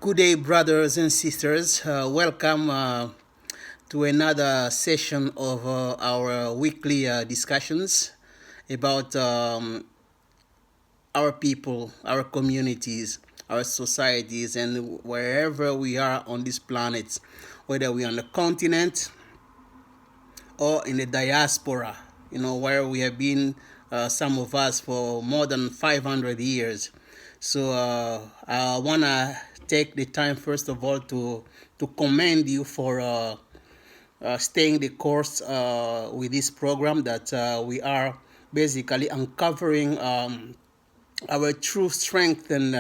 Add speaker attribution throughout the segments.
Speaker 1: Good day, brothers and sisters. Welcome to another session of our weekly discussions about our people, our communities, our societies, and wherever we are on this planet, whether we're on the continent or in the diaspora, where we have been, some of us, for more than 500 years. So I want to take the time, first of all, to commend you for staying the course with this program that we are basically uncovering our true strength and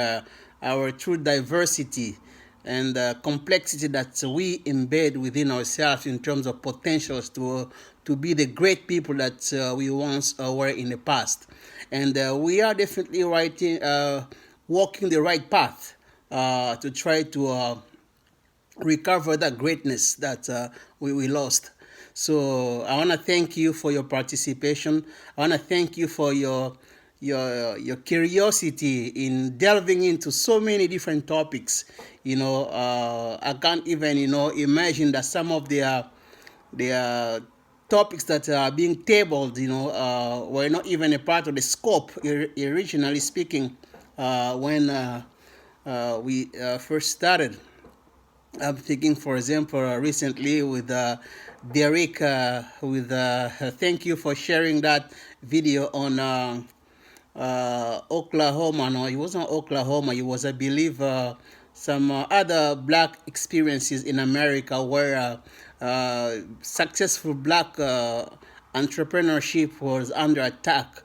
Speaker 1: our true diversity and complexity that we embed within ourselves in terms of potentials to be the great people that we once were in the past. And we are definitely walking the right path to try to recover that greatness that we lost. So I want to thank you for your participation. I want to thank you for your curiosity in delving into so many different topics. I can't even imagine that some of the topics that are being tabled were not even a part of the scope, originally speaking, when we first started. I'm thinking, for example, recently with Derek, thank you for sharing that video on Oklahoma. No, it wasn't Oklahoma. It was, I believe, some other black experiences in America where successful black entrepreneurship was under attack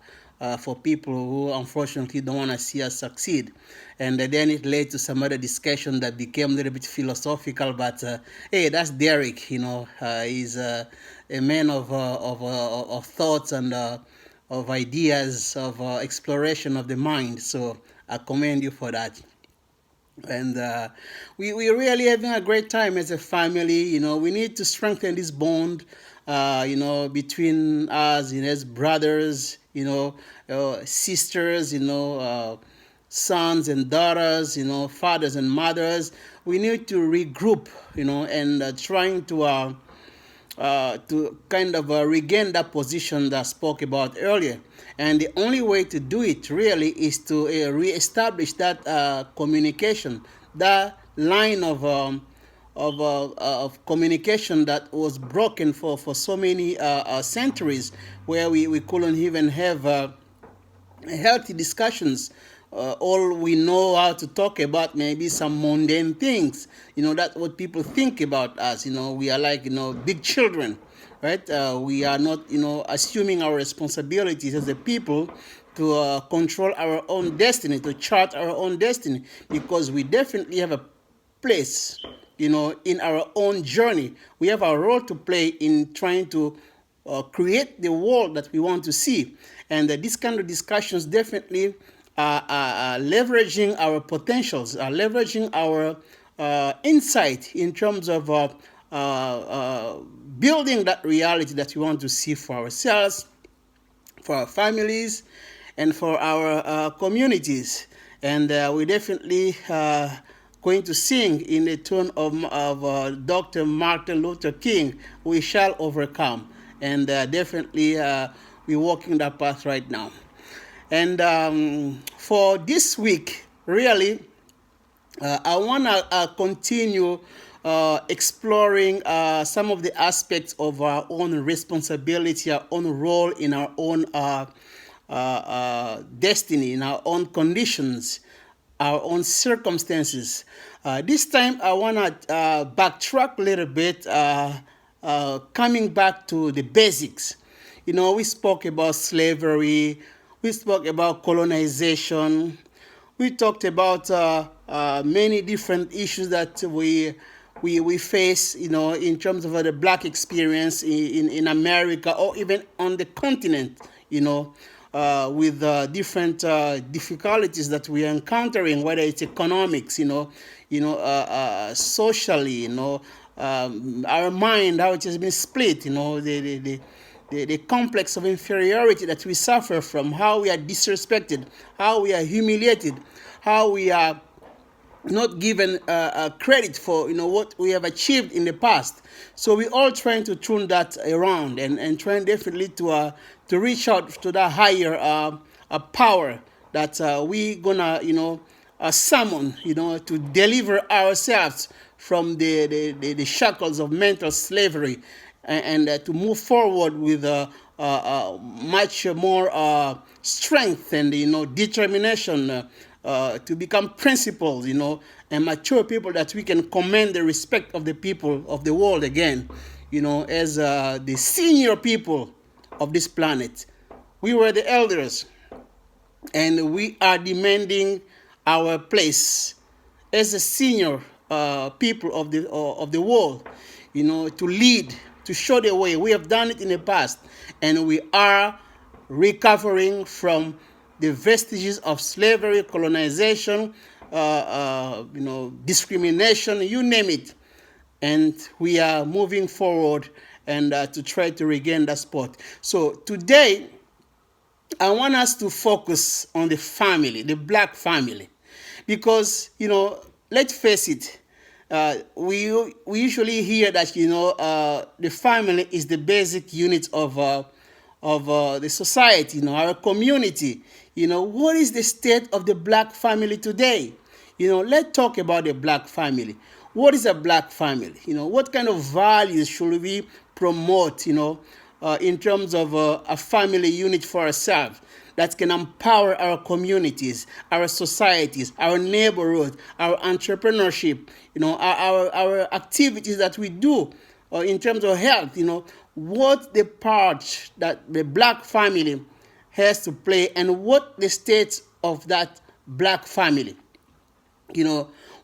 Speaker 1: for people who unfortunately don't want to see us succeed. And then it led to some other discussion that became a little bit philosophical. But hey, that's Derek. He's a man of thoughts and of ideas, of exploration of the mind. So I commend you for that. And we're really having a great time as a family. We need to strengthen this bond, between us, as brothers, sisters, sons and daughters, fathers and mothers. We need to regroup, and trying to kind of regain that position that I spoke about earlier. And the only way to do it really is to reestablish that communication, that line of communication that was broken for so many centuries, where we couldn't even have healthy discussions. All we know how to talk about maybe some mundane things. That's what people think about us. We are like, big children, right? We are not, assuming our responsibilities as a people to control our own destiny, to chart our own destiny, because we definitely have a place, in our own journey. We have a role to play in trying to create the world that we want to see. And these kind of discussions definitely are leveraging our potentials, are leveraging our insight in terms of building that reality that we want to see for ourselves, for our families, and for our communities. And we definitely going to sing in the tune of Dr. Martin Luther King, "We Shall Overcome." And definitely we're walking that path right now. And for this week, really, I want to continue exploring some of the aspects of our own responsibility, our own role in our own destiny, in our own conditions, our own circumstances. This time, I want to backtrack a little bit, coming back to the basics. We spoke about slavery, we spoke about colonization, we talked about many different issues that we face, in terms of the black experience in America, or even on the continent, with different difficulties that we are encountering, whether it's economics, socially, our mind, how it has been split, the complex of inferiority that we suffer from, how we are disrespected, how we are humiliated, how we are not given credit for what we have achieved in the past. So we're all trying to turn that around and trying definitely to reach out to that higher power that we gonna summon to deliver ourselves from the shackles of mental slavery, and to move forward with much more strength and determination, to become principled, and mature people that we can command the respect of the people of the world again, as the senior people of this planet. We were the elders, and we are demanding our place as a senior people of the world, to lead, to show the way. We have done it in the past, and we are recovering from the vestiges of slavery, colonization, discrimination, you name it. And we are moving forward and to try to regain that spot. So today, I want us to focus on the family, the black family, because let's face it, we usually hear that the family is the basic unit of the society, our community. What is the state of the black family today? Let's talk about the black family. What is a black family? What kind of values should we promote? In terms of a family unit for ourselves that can empower our communities, our societies, our neighborhood, our entrepreneurship, our activities that we do in terms of health, what the part that the black family has to play and what the state of that black family.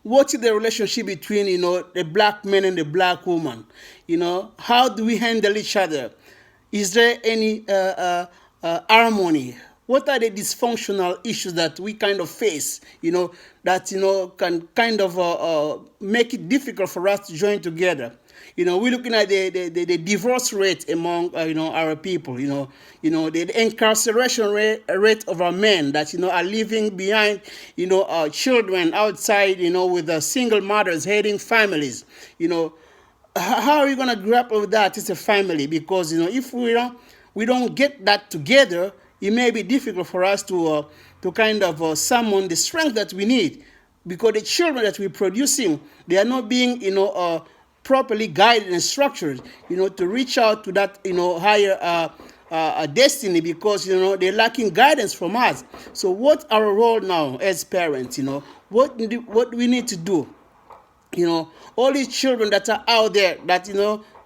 Speaker 1: What is the relationship between, the black man and the black woman? How do we handle each other? Is there any harmony? What are the dysfunctional issues that we kind of face, that, can kind of make it difficult for us to join together? We're looking at the divorce rate among, our people, the incarceration rate of our men that, are leaving behind, children outside, with single mothers heading families, How are we going to grapple with that as a family? Because, if we don't get that together, it may be difficult for us to kind of summon the strength that we need, because the children that we're producing, they are not being, properly guided and structured, to reach out to that, higher destiny, because, they're lacking guidance from us. So what's our role now as parents? What we need to do? All these children that are out there that,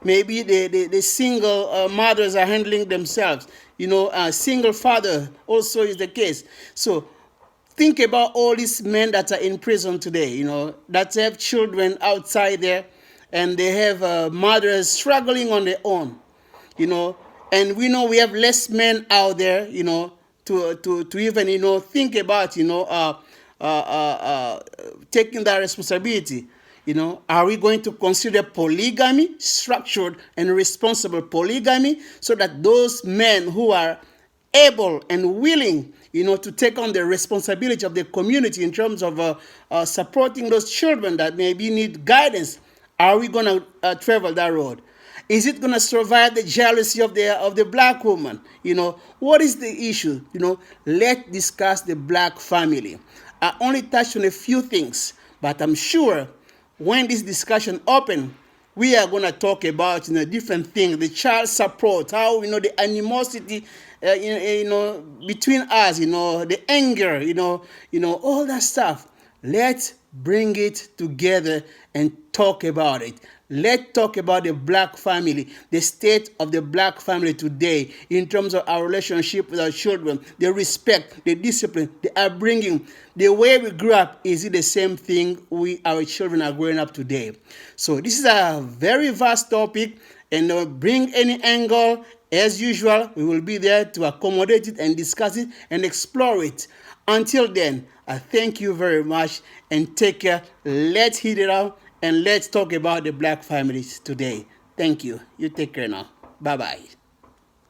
Speaker 1: maybe the single mothers are handling themselves, a single father also is the case. So think about all these men that are in prison today, that have children outside there, and they have mothers struggling on their own, and we know we have less men out there, to even, think about, taking that responsibility. Are we going to consider polygamy, structured and responsible polygamy, so that those men who are able and willing, to take on the responsibility of the community in terms of supporting those children that maybe need guidance, are we going to travel that road? Is it going to survive the jealousy of the black woman? What is the issue? Let's discuss the black family. I only touched on a few things, but I'm sure when this discussion open, we are going to talk about different things, the child support, how the animosity between us, the anger, all that stuff. Let's bring it together and talk about it. Let's talk about the black family, the state of the black family today in terms of our relationship with our children, the respect, the discipline, the upbringing, the way we grew up. Is it the same thing our children are growing up today? So this is a very vast topic, and bring any angle. As usual, we will be there to accommodate it and discuss it and explore it. Until then, I thank you very much and take care. Let's hit it out and let's talk about the black families today. Thank you. You take care now. Bye-bye.